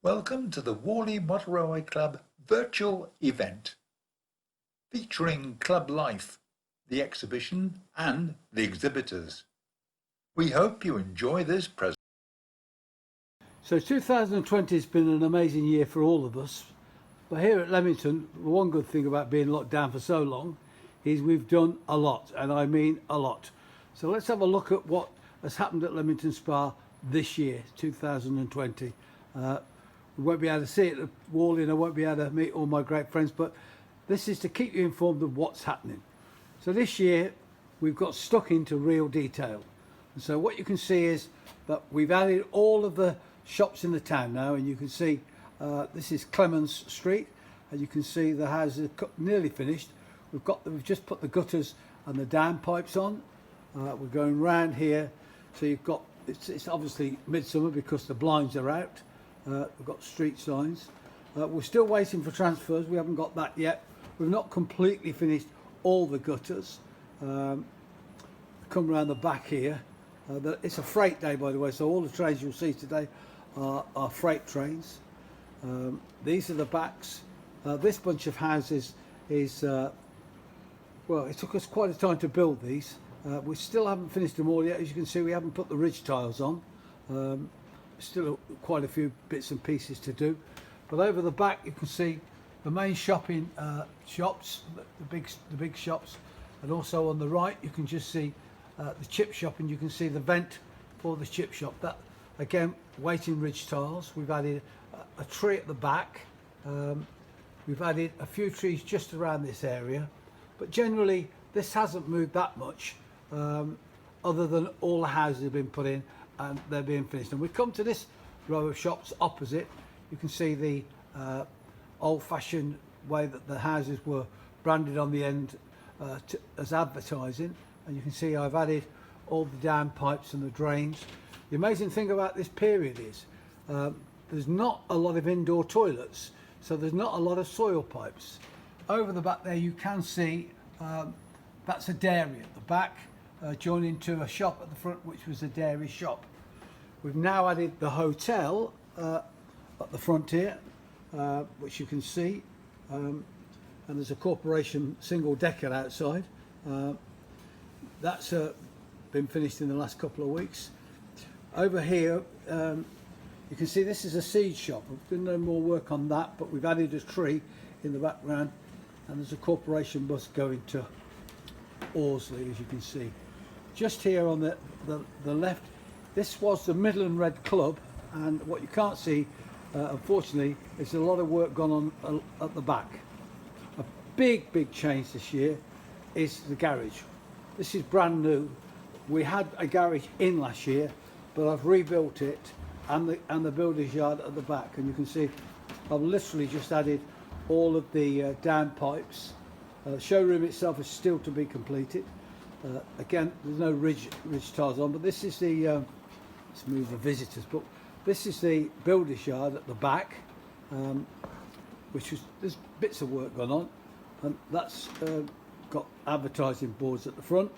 Welcome to the Warley Motorway Club virtual event, featuring club life, the exhibition and the exhibitors. We hope you enjoy this presentation. So 2020 has been an amazing year for all of us. But here at Leamington, the one good thing about being locked down for so long is we've done a lot, and I mean a lot. So let's have a look at what has happened at Leamington Spa this year, 2020. We won't be able to see it at Warley and I won't be able to meet all my great friends, but this is to keep you informed of what's happening. So this year we've got stuck into real detail. And so what you can see is that we've added all of the shops in the town now, and you can see this is Clemens Street, and you can see the houses are nearly finished. We've just put the gutters and the downpipes on. We're going round here, so you've got it's obviously midsummer because the blinds are out. We've got street signs. We're still waiting for transfers. We haven't got that yet. We've not completely finished all the gutters. Come around the back here. It's a freight day, by the way, so all the trains you'll see today are freight trains. These are the backs. This bunch of houses is, well, it took us quite a time to build these. We still haven't finished them all yet. As you can see, we haven't put the ridge tiles on. Still quite a few bits and pieces to do. But over the back you can see the main shopping shops, the big shops, and also on the right you can just see the chip shop, and you can see the vent for the chip shop. That again, waiting ridge tiles. We've added a tree at the back. We've added a few trees just around this area, but generally this hasn't moved that much, other than all the houses have been put in and they're being finished. And we come to this row of shops opposite. You can see the old-fashioned way that the houses were branded on the end as advertising, and you can see I've added all the downpipes and the drains. The amazing thing about this period is there's not a lot of indoor toilets, so there's not a lot of soil pipes. Over the back there you can see that's a dairy at the back, joining to a shop at the front which was a dairy shop. We've now added the hotel at the front here, which you can see, and there's a corporation single decker outside. That's been finished in the last couple of weeks. Over here you can see this is a seed shop. We've done no more work on that, but we've added a tree in the background, and there's a corporation bus going to Horsley, as you can see. Just here on the left, this was the Midland Red Club, and what you can't see, unfortunately, is a lot of work gone on at the back. A big change this year is the garage. This is brand new. We had a garage in last year, but I've rebuilt it, and the builder's yard at the back, and you can see I've literally just added all of the downpipes. The showroom itself is still to be completed. Again, there's no ridge tiles on, but this is the let's move the visitors book. This is the builder's yard at the back, there's bits of work gone on, and that's got advertising boards at the front.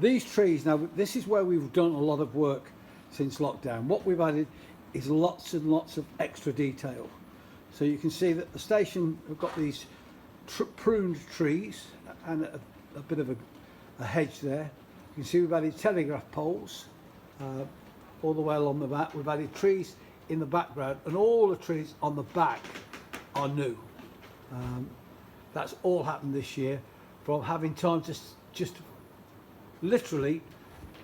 These trees, now this is where we've done a lot of work since lockdown. What we've added is lots and lots of extra detail. So you can see that the station, we've got these pruned trees and a bit of a hedge there. You can see we've added telegraph poles all the way along the back. We've added trees in the background, and all the trees on the back are new. That's all happened this year from having time to just literally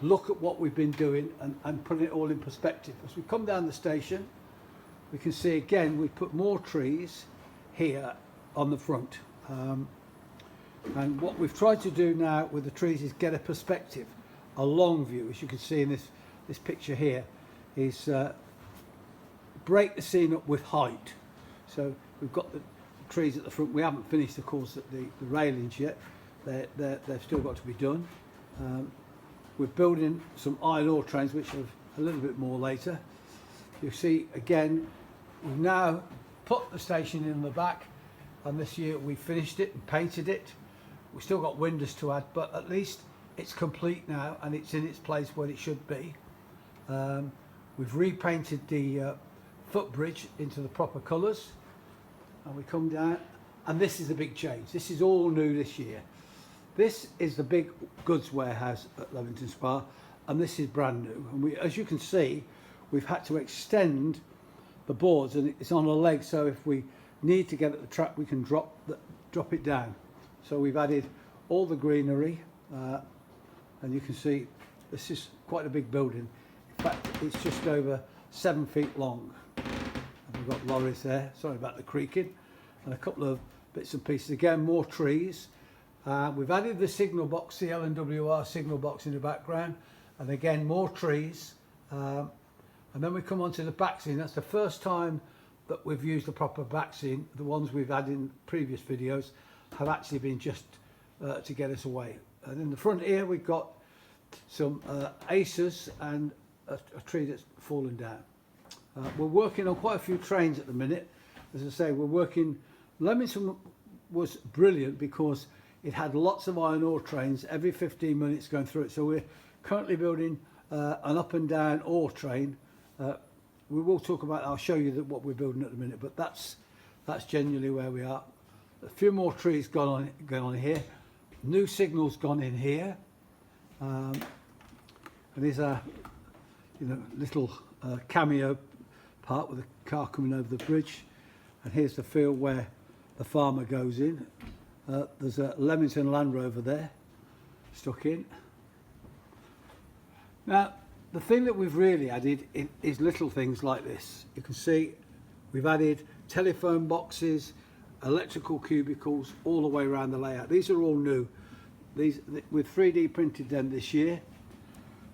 look at what we've been doing and putting it all in perspective. As we come down the station, we can see again we put more trees here on the front. And what we've tried to do now with the trees is get a perspective, a long view, as you can see in this picture here, is break the scene up with height. So we've got the trees at the front. We haven't finished, of course, the railings yet. They've still got to be done. We're building some iron ore trains, which are a little bit more later. You see again, we've now put the station in the back, and this year we finished it and painted it. We've still got windows to add, but at least it's complete now and it's in its place where it should be. We've repainted the footbridge into the proper colours, and we come down, and this is a big change. This is all new this year. This is the big goods warehouse at Leamington Spa, and this is brand new. And we, as you can see, we've had to extend the boards, and it's on a leg, so if we need to get at the track, we can drop it down. So we've added all the greenery, and you can see this is quite a big building. In fact, it's just over 7 feet long. And we've got lorries there, sorry about the creaking, and a couple of bits and pieces. Again, more trees. We've added the signal box, the LNWR signal box in the background, and again, more trees. And then we come on to the back scene. That's the first time that we've used the proper back scene. The ones we've had in previous videos have actually been just to get us away. And in the front here, we've got some acers and a tree that's fallen down. We're working on quite a few trains at the minute. As I say, we're working. Leamington was brilliant because it had lots of iron ore trains every 15 minutes going through it. So we're currently building an up and down ore train. We will talk about, I'll show you what we're building at the minute, but that's genuinely where we are. A few more trees gone on here. New signals gone in here. And there's a little cameo part with a car coming over the bridge. And here's the field where the farmer goes in. There's a Leamington Land Rover there, stuck in. Now, the thing that we've really added is little things like this. You can see we've added telephone boxes, electrical cubicles all the way around the layout. These are all new. We've 3D printed them this year.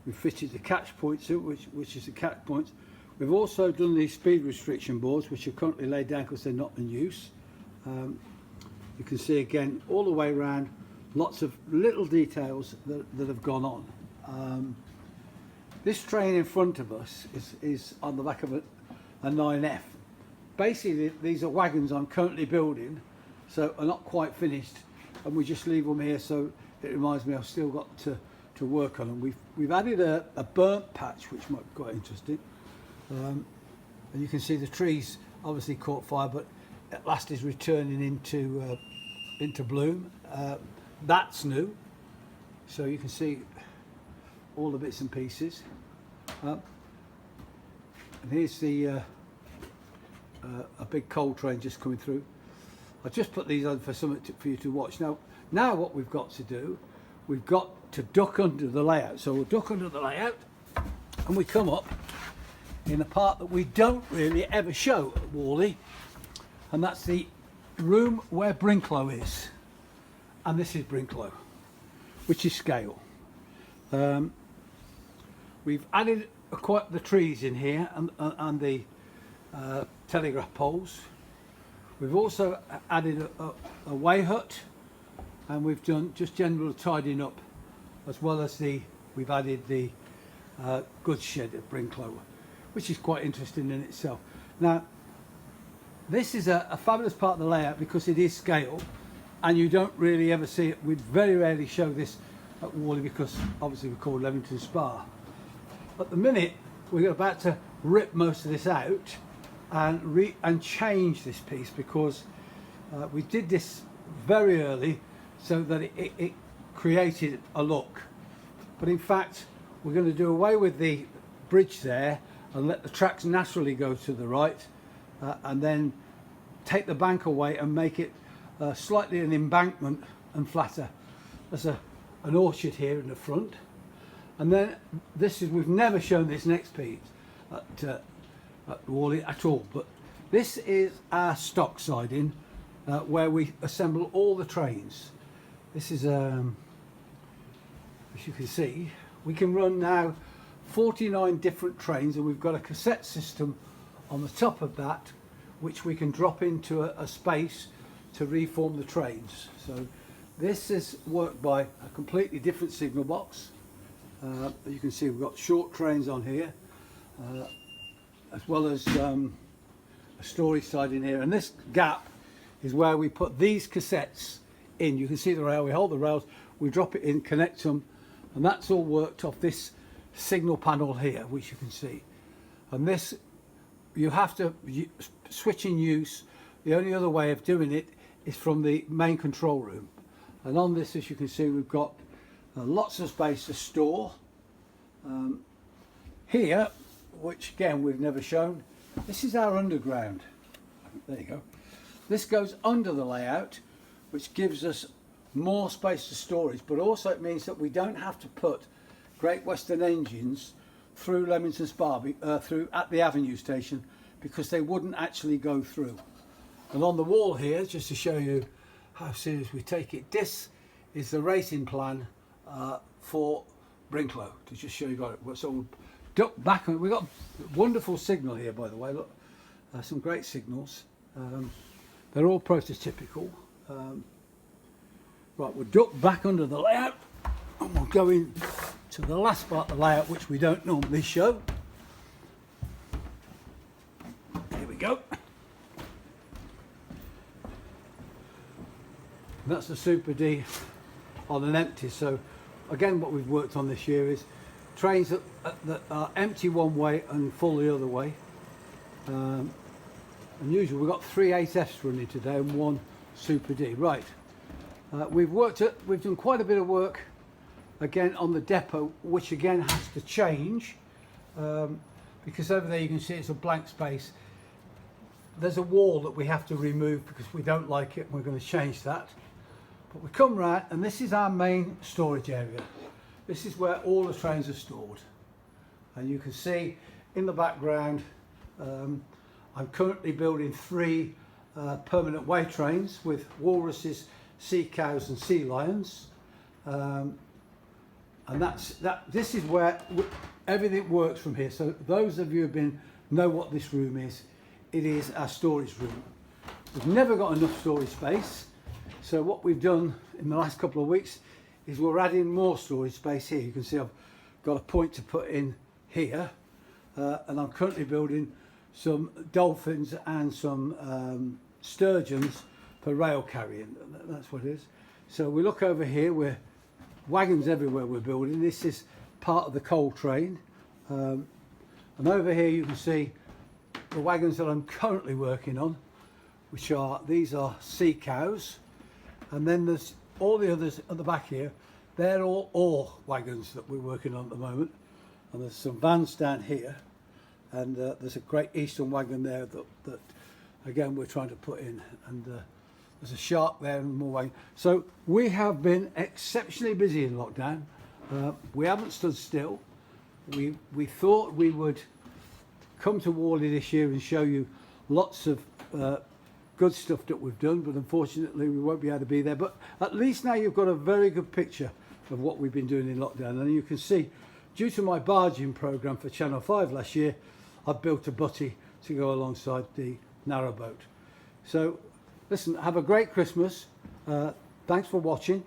We've fitted the catch points, which is the catch points. We've also done these speed restriction boards, which are currently laid down because they're not in use. You can see again all the way around, lots of little details that have gone on. This train in front of us is on the back of a 9F. Basically, these are wagons I'm currently building, so are not quite finished, and we just leave them here. So it reminds me I've still got to work on them. We've added a burnt patch, which might be quite interesting. And you can see the trees obviously caught fire, but at last is returning into bloom. That's new, so you can see all the bits and pieces. And here's the a big coal train just coming through. I just put these on for something for you to watch. Now what we've got to do, we've got to duck under the layout. So we'll duck under the layout, and we come up in a part that we don't really ever show at Warley, and that's the room where Brinklow is. And this is Brinklow, which is scale. We've added quite the trees in here and the telegraph poles. We've also added a way hut, and we've done just general tidying up, as well as we've added the goods shed at Brinklow, which is quite interesting in itself. Now, this is a fabulous part of the layout because it is scale, and you don't really ever see it. We very rarely show this at Warley because obviously we're called Leamington Spa. At the minute, we're about to rip most of this out and change this piece because we did this very early so that it created a look. But in fact, we're going to do away with the bridge there and let the tracks naturally go to the right, and then take the bank away and make it slightly an embankment and flatter. There's an orchard here in the front. And then we've never shown this next piece at Warley at all, but this is our stock siding where we assemble all the trains. This is, as you can see, we can run now 49 different trains, and we've got a cassette system on the top of that, which we can drop into a space to reform the trains. So this is worked by a completely different signal box. You can see we've got short trains on here, as well as a storage side in here, and this gap is where we put these cassettes in. You can see the rail, we hold the rails, we drop it in, connect them, and that's all worked off this signal panel here, which you can see. And this you have to switch in use. The only other way of doing it is from the main control room. And on this, as you can see, we've got lots of space to store. Here, which again we've never shown, this is our underground. There you go. This goes under the layout, which gives us more space for storage, but also it means that we don't have to put Great Western engines through Leamington Spa, through at the Avenue station, because they wouldn't actually go through. And on the wall here, just to show you how serious we take it, this is the racing plan for Brinklow, to just show you got it. So we'll duck back, and we've got a wonderful signal here, by the way. Look, some great signals. They're all prototypical. Right, we'll duck back under the layout, and we'll go in to the last part of the layout, which we don't normally show. Here we go. And that's the Super D on an empty. So again, what we've worked on this year is trains that are empty one way and full the other way. And usually we've got 3 8Fs running today and 1 Super D. Right, we've done quite a bit of work again on the depot, which again has to change because over there you can see it's a blank space. There's a wall that we have to remove because we don't like it, and we're going to change that. But we come round, and this is our main storage area. This is where all the trains are stored, and you can see in the background I'm currently building 3 permanent way trains with walruses, sea cows and sea lions, and this is where everything works from here. So those of you who know what this room is, it is our storage room. We've never got enough storage space, so what we've done in the last couple of weeks is we're adding more storage space here. You can see I've got a point to put in here, and I'm currently building some dolphins and some sturgeons for rail carrying. That's what it is. So we look over here, we're wagons everywhere we're building. This is part of the coal train, and over here you can see the wagons that I'm currently working on, which are, these are sea cows, and then there's all the others at the back here. They're all ore wagons that we're working on at the moment, and there's some vans down here, and there's a Great Eastern wagon there that again we're trying to put in, and there's a shark there and more wagons. So we have been exceptionally busy in lockdown. We haven't stood still. We thought we would come to Warley this year and show you lots of good stuff that we've done, but unfortunately we won't be able to be there. But at least now you've got a very good picture of what we've been doing in lockdown, and you can see, due to my barging programme for Channel 5 last year, I've built a butty to go alongside the narrowboat. So listen, have a great Christmas. Thanks for watching,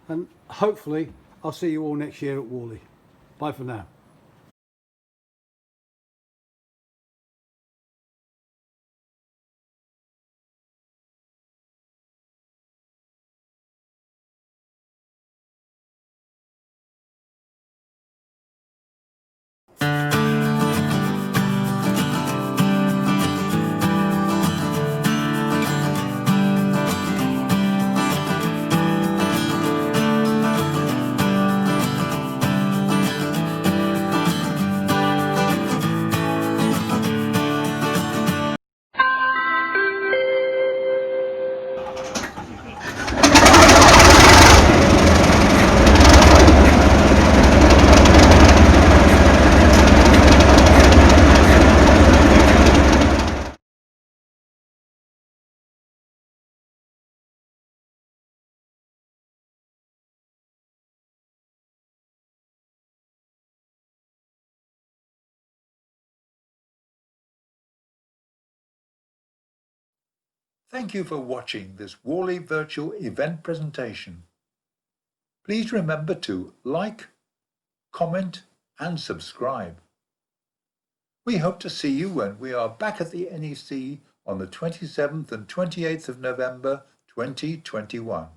and hopefully I'll see you all next year at Warley. Bye for now. Thank you for watching this Warley virtual event presentation. Please remember to like, comment and subscribe. We hope to see you when we are back at the NEC on the 27th and 28th of November 2021.